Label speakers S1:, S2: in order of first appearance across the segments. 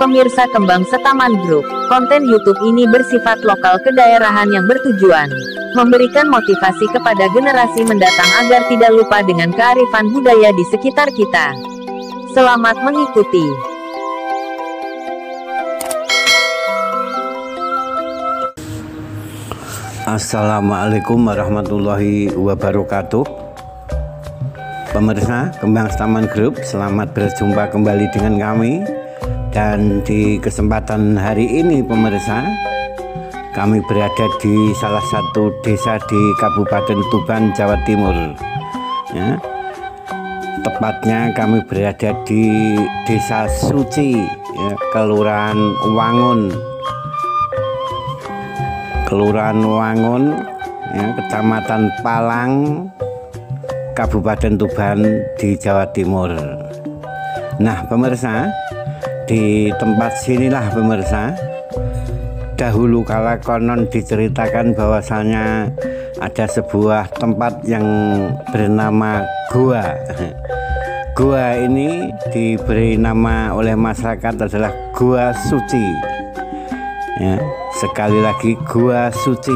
S1: Pemirsa Kembang Setaman Group, konten YouTube ini bersifat lokal kedaerahan yang bertujuan memberikan motivasi kepada generasi mendatang agar tidak lupa dengan kearifan budaya di sekitar kita. Selamat mengikuti.
S2: Assalamualaikum warahmatullahi wabarakatuh. Pemirsa Kembang Setaman Group, selamat berjumpa kembali dengan kami. Dan di kesempatan hari ini pemirsa, kami berada di salah satu desa di Kabupaten Tuban, Jawa Timur ya. Tepatnya kami berada di Desa Suci ya, Kelurahan Wangun ya, Kecamatan Palang, Kabupaten Tuban di Jawa Timur. Nah pemirsa, di tempat sinilah pemirsa, dahulu kala konon diceritakan bahwasanya ada sebuah tempat yang bernama Gua. Gua ini diberi nama oleh masyarakat adalah Gua Suci ya, sekali lagi Gua Suci.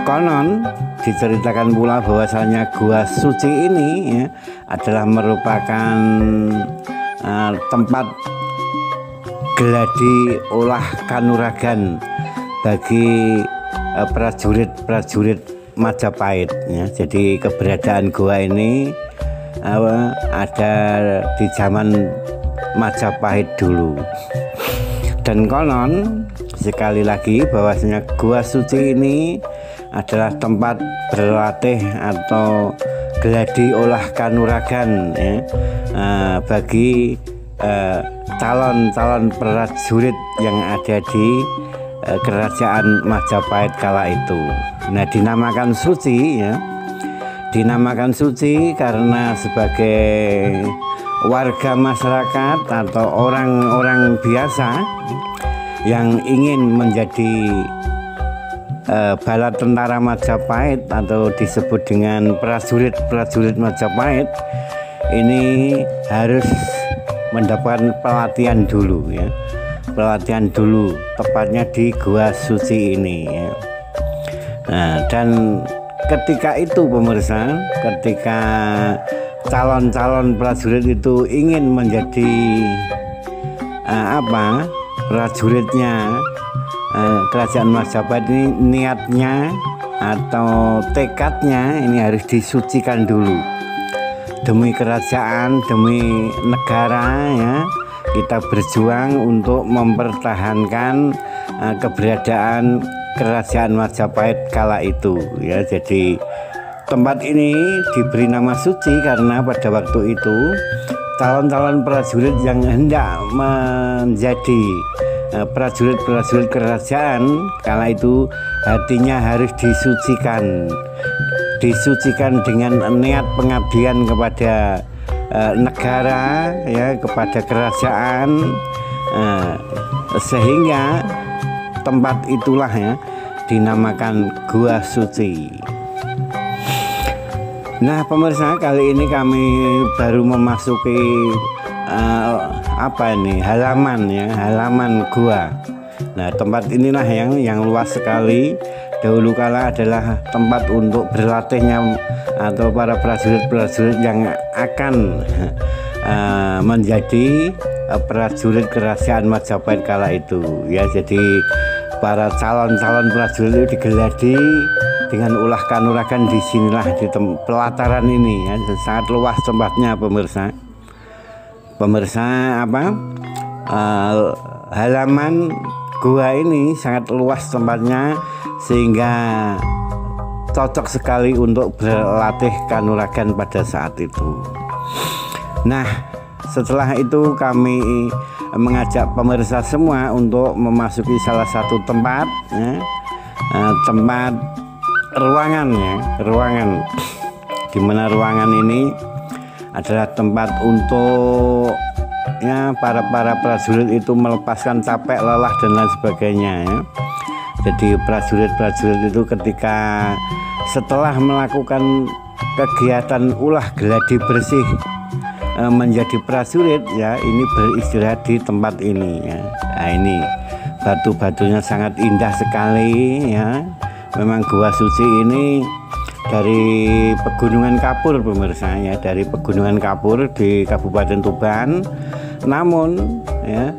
S2: Konon diceritakan pula bahwasanya Gua Suci ini ya, adalah merupakan tempat geladi olah kanuragan bagi prajurit Majapahit ya. Jadi keberadaan gua ini ada di zaman Majapahit dulu. Dan konon sekali lagi bahwasanya Gua Suci ini adalah tempat berlatih atau geladi olah kanuragan ya, bagi calon-calon prajurit yang ada di kerajaan Majapahit kala itu. Nah dinamakan suci ya, dinamakan suci karena sebagai warga masyarakat atau orang-orang biasa yang ingin menjadi bala tentara Majapahit atau disebut dengan prajurit Majapahit ini harus mendapatkan pelatihan dulu ya, pelatihan dulu tepatnya di Gua Suci ini ya. Nah, dan ketika itu pemirsa, ketika calon-calon prajurit itu ingin menjadi prajuritnya kerajaan Majapahit ini, niatnya atau tekadnya ini harus disucikan dulu demi kerajaan, demi negara ya. Kita berjuang untuk mempertahankan keberadaan kerajaan Majapahit kala itu ya. Jadi tempat ini diberi nama suci karena pada waktu itu calon-calon prajurit yang hendak menjadi prajurit kerajaan kala itu hatinya harus disucikan dengan niat pengabdian kepada negara ya, kepada kerajaan, sehingga tempat itulah ya dinamakan Gua Suci. Nah pemirsa, kali ini kami baru memasuki halaman gua. Nah tempat inilah yang luas sekali. Dahulu kala adalah tempat untuk berlatihnya atau para prajurit yang akan menjadi prajurit kerajaan Majapahit kala itu ya. Jadi para calon-calon prajurit itu digeladi dengan ulah kanuragan di sinilah, di pelataran ini ya. Sangat luas tempatnya pemirsa. Halaman gua ini sangat luas tempatnya sehingga cocok sekali untuk berlatih kanuragan pada saat itu. Nah setelah itu kami mengajak pemirsa semua untuk memasuki salah satu tempat ya, tempat ruangan di mana ruangan ini adalah tempat untuk ya para prajurit itu melepaskan capek, lelah dan lain sebagainya ya. Jadi prajurit itu ketika setelah melakukan kegiatan ulah geladi bersih menjadi prajurit ya, ini beristirahat di tempat ini ya. Nah, ini batu-batunya sangat indah sekali ya. Memang Gua Suci ini dari Pegunungan Kapur pemirsa ya, dari Pegunungan Kapur di Kabupaten Tuban. Namun ya,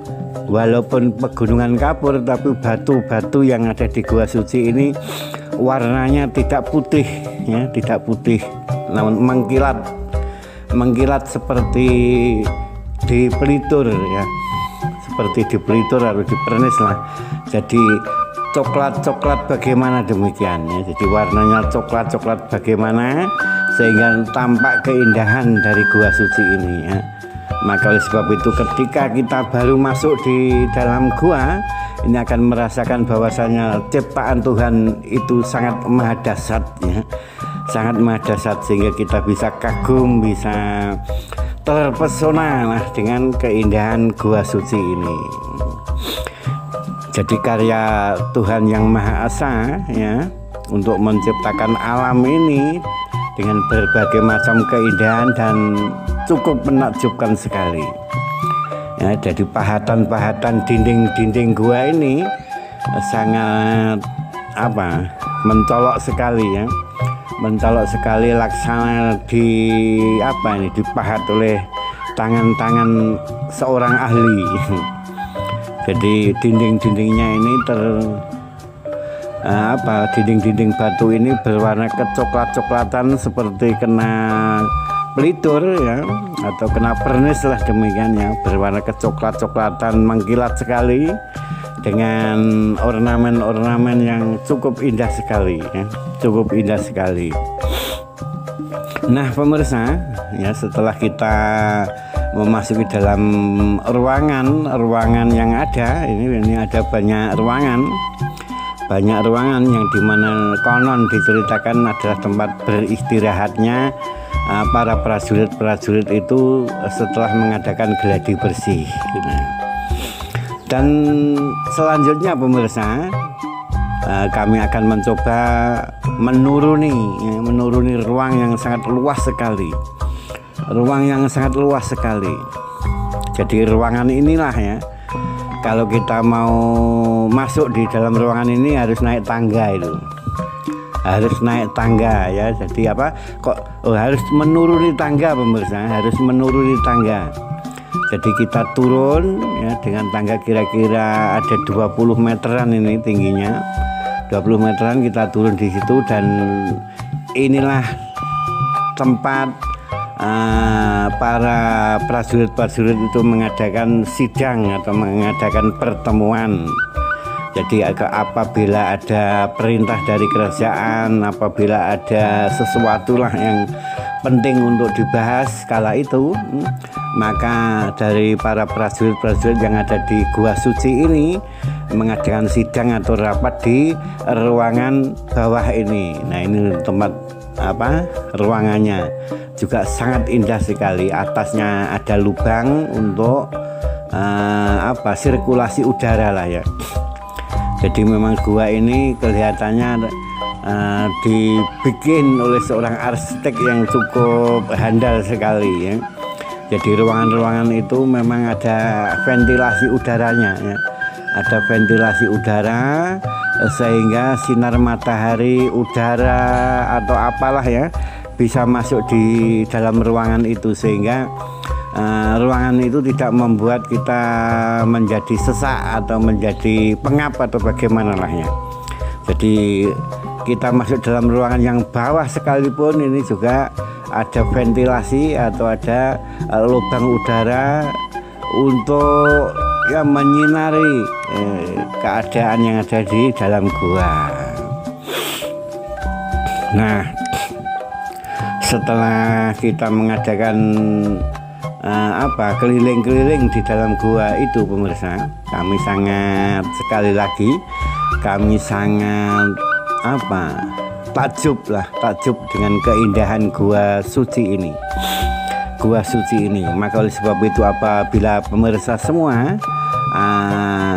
S2: walaupun Pegunungan Kapur tapi batu-batu yang ada di Gua Suci ini warnanya tidak putih ya, tidak putih, namun mengkilat seperti di Pelitur ya, seperti di Pelitur atau di Pernis lah. Jadi coklat-coklat bagaimana demikian ya. Jadi warnanya coklat-coklat bagaimana sehingga tampak keindahan dari Gua Suci ini ya. Maka oleh sebab itu ketika kita baru masuk di dalam gua ini akan merasakan bahwasanya ciptaan Tuhan itu sangat maha dahsyat ya. Sangat maha dahsyat sehingga kita bisa kagum, bisa terpesona lah dengan keindahan Gua Suci ini. Jadi karya Tuhan yang Maha Esa ya, untuk menciptakan alam ini dengan berbagai macam keindahan dan cukup menakjubkan sekali ya. Jadi pahatan-pahatan dinding-dinding gua ini sangat mencolok sekali ya, mencolok sekali, laksana dipahat oleh tangan-tangan seorang ahli. Jadi dinding-dindingnya ini dinding-dinding batu ini berwarna kecoklat-coklatan seperti kena Pelitur ya, atau kena Pernis lah demikian ya, berwarna kecoklat-coklatan, mengkilat sekali dengan ornamen-ornamen yang cukup indah sekali ya, cukup indah sekali. Nah pemirsa ya, setelah kita memasuki dalam ruangan yang ada ini ada banyak ruangan yang dimana konon diceritakan adalah tempat beristirahatnya para prajurit itu setelah mengadakan geladi bersih. Dan selanjutnya pemirsa, kami akan mencoba menuruni ruang yang sangat luas sekali. Jadi ruangan inilah ya, kalau kita mau masuk di dalam ruangan ini harus naik tangga ya. Jadi harus menuruni tangga pemirsa, harus menuruni tangga. Jadi kita turun ya dengan tangga kira-kira ada 20 meteran ini tingginya, 20 meteran kita turun di situ. Dan inilah tempat para prajurit itu mengadakan sidang atau mengadakan pertemuan. Jadi apabila ada perintah dari kerajaan, apabila ada sesuatu lah yang penting untuk dibahas kala itu, maka dari para prajurit yang ada di Gua Suci ini mengadakan sidang atau rapat di ruangan bawah ini. Nah ini tempat ruangannya juga sangat indah sekali. Atasnya ada lubang untuk sirkulasi udara lah ya. Jadi memang gua ini kelihatannya dibikin oleh seorang arsitek yang cukup handal sekali ya. Jadi ruangan-ruangan itu memang ada ventilasi udaranya ya. Ada ventilasi udara sehingga sinar matahari, udara atau apalah ya bisa masuk di dalam ruangan itu, sehingga ruangan itu tidak membuat kita menjadi sesak atau menjadi pengap atau bagaimana lah ya. Jadi kita masuk dalam ruangan yang bawah sekalipun ini juga ada ventilasi atau ada lubang udara untuk menyinari keadaan yang ada di dalam gua. Nah, setelah kita mengadakan keliling-keliling di dalam gua itu pemirsa, kami sangat takjub dengan keindahan Gua Suci ini. Maka oleh sebab itu apabila pemirsa semua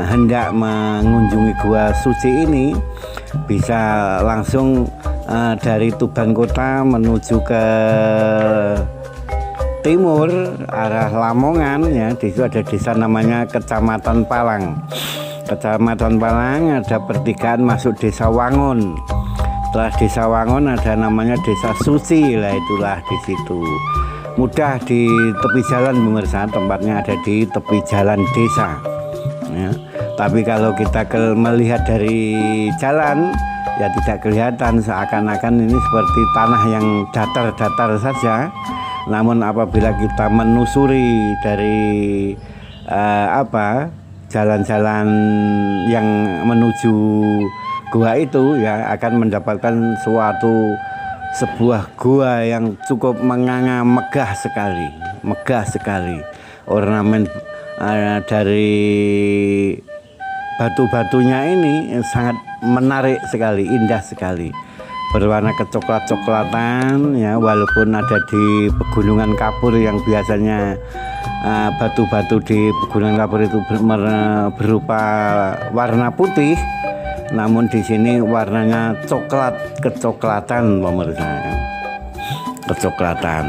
S2: hendak mengunjungi Gua Suci ini, bisa langsung dari Tuban Kota menuju ke timur arah Lamongan ya, di situ ada desa namanya Kecamatan Palang. Kecamatan Palang ada pertigaan masuk Desa Wangun. Setelah Desa Wangun ada namanya Desa Suci lah, itulah di situ. Mudah di tepi jalan pemirsa, tempatnya ada di tepi jalan desa ya. Tapi kalau kita melihat dari jalan ya tidak kelihatan, seakan-akan ini seperti tanah yang datar-datar saja. Namun apabila kita menelusuri dari jalan-jalan yang menuju gua itu ya, akan mendapatkan sebuah gua yang cukup menganga, megah sekali. Ornamen dari batu-batunya ini sangat menarik sekali, indah sekali, berwarna kecoklat-coklatan ya, walaupun ada di Pegunungan Kapur yang biasanya batu-batu di Pegunungan Kapur itu berupa warna putih, namun di sini warnanya kecoklatan pemirsa, kecoklatan.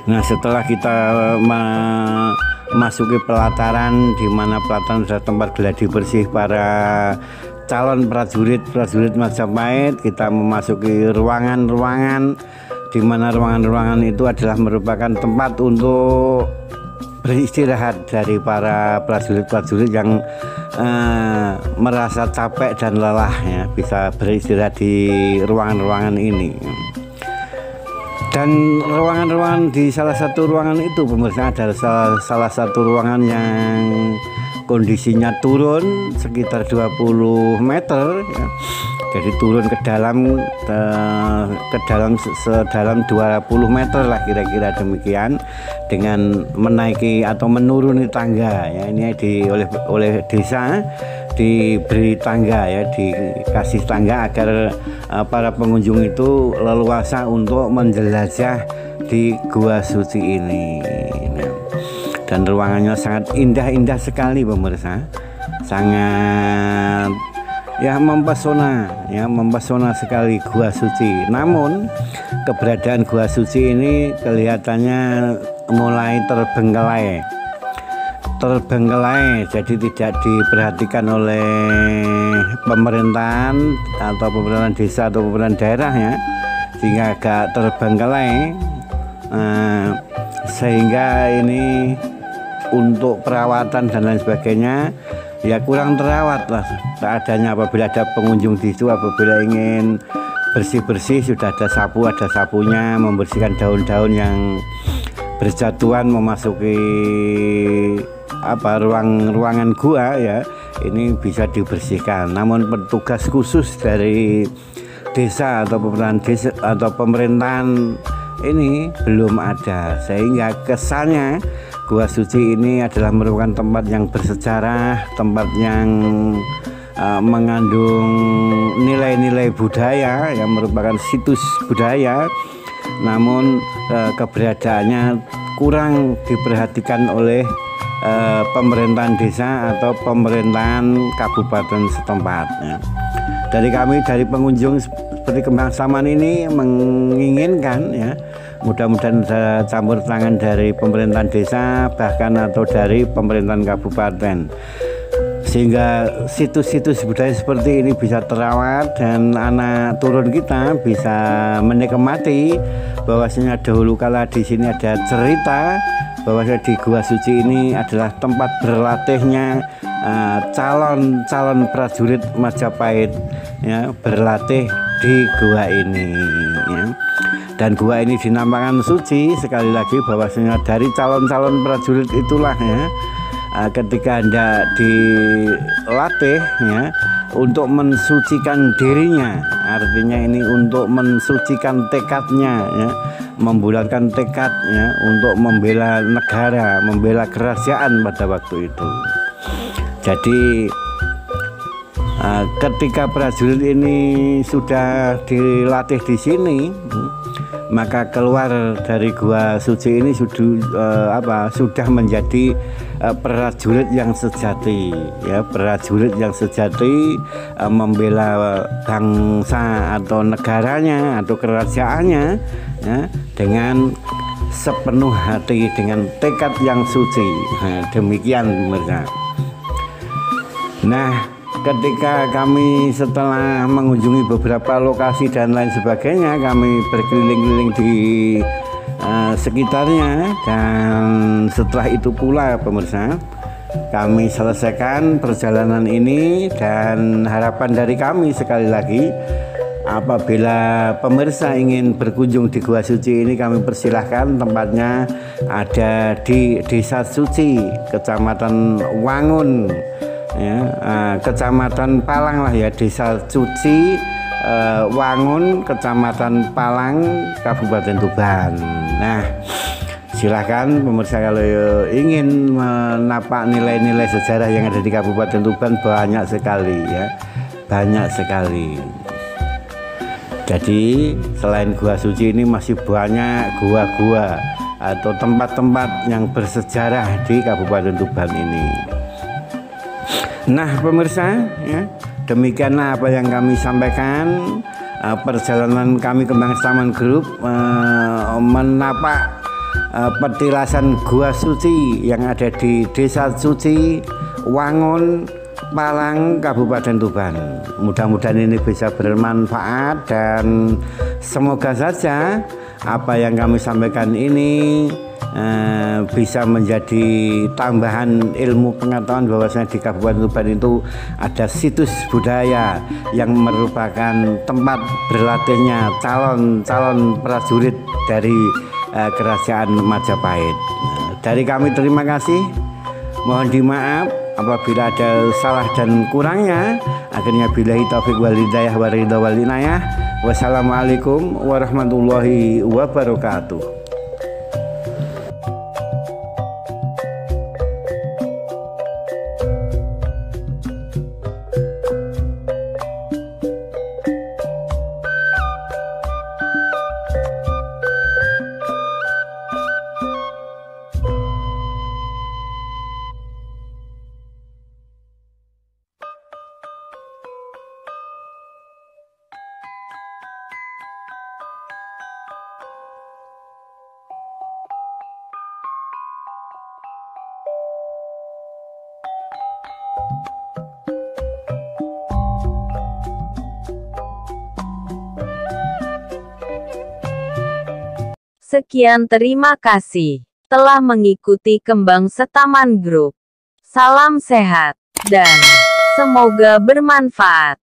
S2: Nah, setelah kita memasuki pelataran, di mana pelataran adalah tempat gladi bersih para calon prajurit Majapahit, kita memasuki ruangan-ruangan, di mana ruangan-ruangan itu adalah merupakan tempat untuk beristirahat dari para prajurit-prajurit yang merasa capek dan lelah ya, bisa beristirahat di ruangan-ruangan ini. Dan ruangan-ruangan di salah satu ruangan itu pemirsa adalah salah satu ruangan yang kondisinya turun sekitar 20 meter ya. Jadi turun ke dalam sedalam 20 meter lah kira-kira demikian, dengan menaiki atau menuruni tangga ya. Ini oleh desa diberi tangga ya, dikasih tangga agar para pengunjung itu leluasa untuk menjelajah di Gua Suci ini. Dan ruangannya sangat indah sekali pemirsa, sangat ya mempesona sekali Gua Suci. Namun keberadaan Gua Suci ini kelihatannya mulai terbengkelai, jadi tidak diperhatikan oleh pemerintahan atau pemerintahan desa atau pemerintahan daerah ya, sehingga agak terbengkelai, sehingga ini untuk perawatan dan lain sebagainya ya kurang terawat lah seadanya. Apabila ada pengunjung di situ, apabila ingin bersih-bersih, sudah ada sapunya, membersihkan daun-daun yang berjatuhan memasuki ruangan gua ya, ini bisa dibersihkan. Namun petugas khusus dari desa atau pemerintahan ini belum ada, sehingga kesannya Gua Suci ini adalah merupakan tempat yang bersejarah, tempat yang mengandung nilai-nilai budaya, yang merupakan situs budaya, namun keberadaannya kurang diperhatikan oleh pemerintahan desa atau pemerintahan kabupaten setempat ya. Dari pengunjung seperti Kembang Saman ini menginginkan ya, mudah-mudahan ada campur tangan dari pemerintahan desa bahkan atau dari pemerintahan kabupaten, sehingga situs-situs budaya seperti ini bisa terawat dan anak turun kita bisa menikmati bahwasanya dahulu kala di sini ada cerita bahwasanya di Gua Suci ini adalah tempat berlatihnya calon prajurit Majapahit ya, berlatih di gua ini ya. Dan gua ini dinamakan suci sekali lagi bahwasanya dari calon-calon prajurit itulah ya, ketika hendak dilatih ya untuk mensucikan dirinya, artinya ini untuk mensucikan tekadnya ya, membulatkan tekadnya untuk membela negara, membela kerajaan pada waktu itu. Jadi ketika prajurit ini sudah dilatih di sini, maka keluar dari Gua Suci ini sudah menjadi prajurit yang sejati ya, prajurit yang sejati membela bangsa atau negaranya atau kerajaannya ya, dengan sepenuh hati dengan tekad yang suci. Nah, demikian pemirsa. Nah, ketika kami setelah mengunjungi beberapa lokasi dan lain sebagainya, kami berkeliling-keliling di sekitarnya, dan setelah itu pula pemirsa, kami selesaikan perjalanan ini. Dan harapan dari kami sekali lagi, apabila pemirsa ingin berkunjung di Gua Suci ini, kami persilahkan. Tempatnya ada di Desa Suci, Kecamatan Wangun, ya, Kecamatan Palang lah ya, Desa Suci Wangun, Kecamatan Palang, Kabupaten Tuban. Nah, silakan pemirsa kalau ingin menapak nilai-nilai sejarah yang ada di Kabupaten Tuban, banyak sekali ya, banyak sekali. Jadi selain Gua Suci ini masih banyak gua-gua atau tempat-tempat yang bersejarah di Kabupaten Tuban ini. Nah pemirsa ya, demikianlah apa yang kami sampaikan. Perjalanan kami Kembang Taman Group menapak petilasan Gua Suci yang ada di Desa Suci Wangun, Palang, Kabupaten Tuban. Mudah-mudahan ini bisa bermanfaat, dan semoga saja apa yang kami sampaikan ini bisa menjadi tambahan ilmu pengetahuan bahwasanya di Kabupaten Tuban itu ada situs budaya yang merupakan tempat berlatihnya calon prajurit dari Kerajaan Majapahit. Dari kami terima kasih, mohon dimaaf apabila ada salah dan kurangnya. Akhirnya billahi taufiq wal hidayah wa ridha wal inayah. Wassalamualaikum warahmatullahi wabarakatuh.
S1: Sekian, terima kasih telah mengikuti Kembang Setaman Group. Salam sehat dan semoga bermanfaat.